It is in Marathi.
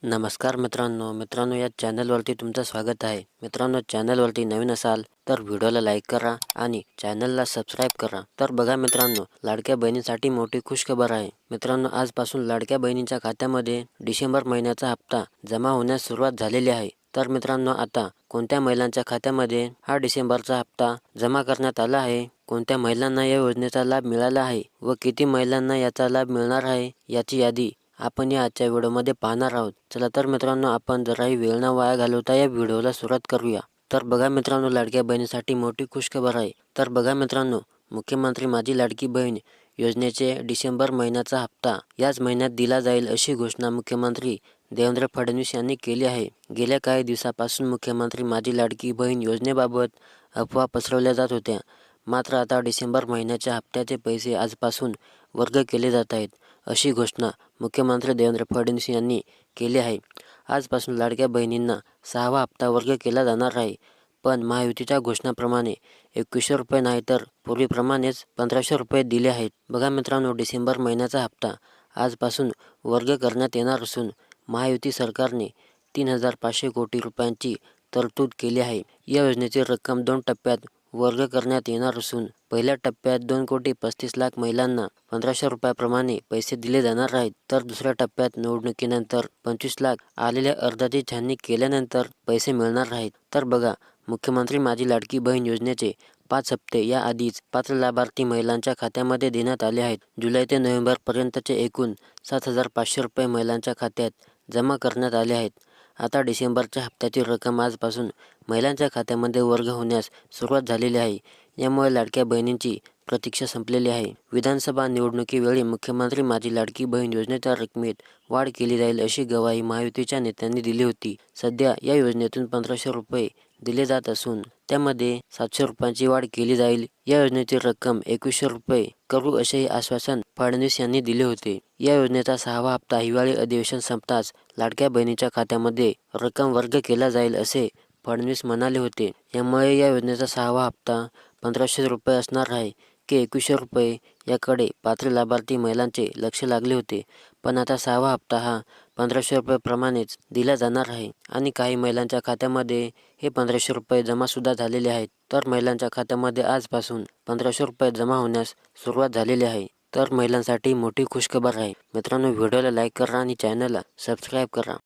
नमस्कार मित्रांनो या चॅनलवरती तुमचं स्वागत आहे। मित्रांनो, चॅनलवरती नवीन असाल तर व्हिडिओला लाईक करा आणि चॅनलला सबस्क्राईब करा। तर बघा मित्रांनो, लाडक्या बहिणींसाठी मोठी खुशखबर आहे। मित्रांनो, आजपासून लाडक्या बहिणींच्या खात्यामध्ये डिसेंबर महिन्याचा हप्ता जमा होण्यास सुरुवात झालेली आहे। तर मित्रांनो, आता कोणत्या महिलांच्या खात्यामध्ये हा डिसेंबरचा हप्ता जमा करण्यात आला आहे, कोणत्या महिलांना या योजनेचा लाभ मिळाला आहे व किती महिलांना याचा लाभ मिळणार आहे याची यादी आपण या आजच्या व्हिडिओमध्ये पाहणार आहोत। चला तर मित्रांनो, आपण जराही वेळ न वाया घालवता या व्हिडिओला सुरुवात करूया। तर बघा मित्रांनो, लाडक्या बहिणीसाठी मोठी खुशखबर आहे। तर बघा मित्रांनो, मुख्यमंत्री माझी लाडकी बहीण योजनेचे डिसेंबर महिन्याचा हप्ता याच महिन्यात दिला जाईल अशी घोषणा मुख्यमंत्री देवेंद्र फडणवीस यांनी केली आहे। गेल्या काही दिवसापासून मुख्यमंत्री माझी लाडकी बहीण योजनेबाबत अफवा पसरवल्या जात होत्या, मात्र आता डिसेंबर महिन्याच्या हप्त्याचे पैसे आजपासून वर्ग केले जात आहेत अशी घोषणा मुख्यमंत्री देवेंद्र फडणवीस यांनी केली आहे। आजपासून लाडक्या बहिणींना 6वा हप्ता वर्ग केला जाणार आहे, पण महायुतीच्या घोषणाप्रमाणे 2100 रुपये नाही तर पूर्वीप्रमाणेच 1500 रुपये दिले आहेत। बघा मित्रांनो, डिसेंबर महिन्याचा हप्ता आजपासून वर्ग करण्यात येणार असून महायुती सरकारने 3500 कोटी रुपयांची तरतूद केली आहे। या योजनेची रक्कम 2 टप्प्यात वर्ग करण्यात येणार असून पहिल्या टप्प्यात 2,35,00,000 महिलांना 1500 रुपयाप्रमाणे पैसे दिले जाणार आहेत, तर दुसऱ्या टप्प्यात निवडणुकीनंतर 25,00,000 आलेल्या अर्जाची छाननी केल्यानंतर पैसे मिळणार आहेत। तर बघा, मुख्यमंत्री माझी लाडकी बहीण योजनेचे 5 हप्ते या आधीच पात्र लाभार्थी महिलांच्या खात्यामध्ये देण्यात आले आहेत। जुलै ते नोव्हेंबरपर्यंतचे एकूण 7,500 रुपये महिलांच्या खात्यात जमा करण्यात आले आहेत। आता डिसेंबरच्या हप्त्याची रक्कम आजपासून महिलांच्या खात्यामध्ये वर्ग होण्यास सुरुवात झालेली आहे। यामुळे लाडक्या बहिणींची प्रतीक्षा संपलेली आहे। विधानसभा निवडणुकीवेळी मुख्यमंत्री माझी लाडकी बहीण योजनेच्या रकमेत वाढ केली जाईल अशी ग्वाही महायुतीच्या नेत्यांनी दिली होती। सध्या या योजनेतून 1500 रुपये दिले जात असून त्यामध्ये 700 रुपयांची वाढ केली जाईल। या योजनेची रक्कम 2100 रुपये करू असेही आश्वासन फडणवीस यांनी दिले होते। या योजनेचा 6वा हप्ता हिवाळी अधिवेशन संपताच लाडक्या बहिणीच्या खात्यामध्ये रक्कम वर्ग केला जाईल असे फडणवीस म्हणाले होते। यामुळे या योजनेचा 6वा हप्ता 1500 रुपये असणार आहे की 2100 रुपये याकडे पात्र लाभार्थी महिलांचे लक्ष लागले होते, पण आता 6वा हप्ता हा 1500 रुपये दिला जाणार आहे आणि काही महिलांच्या खात्यामध्ये हे 1500 रुपये जमासुद्धा झालेले आहेत। तर महिलांच्या खात्यामध्ये आजपासून 1500 रुपये जमा होण्यास सुरुवात झालेली आहे। तर महिलांसाठी मोठी खुशखबर आहे। मित्रांनो, व्हिडिओला लाईक करा आणि चॅनलला सबस्क्राईब करा।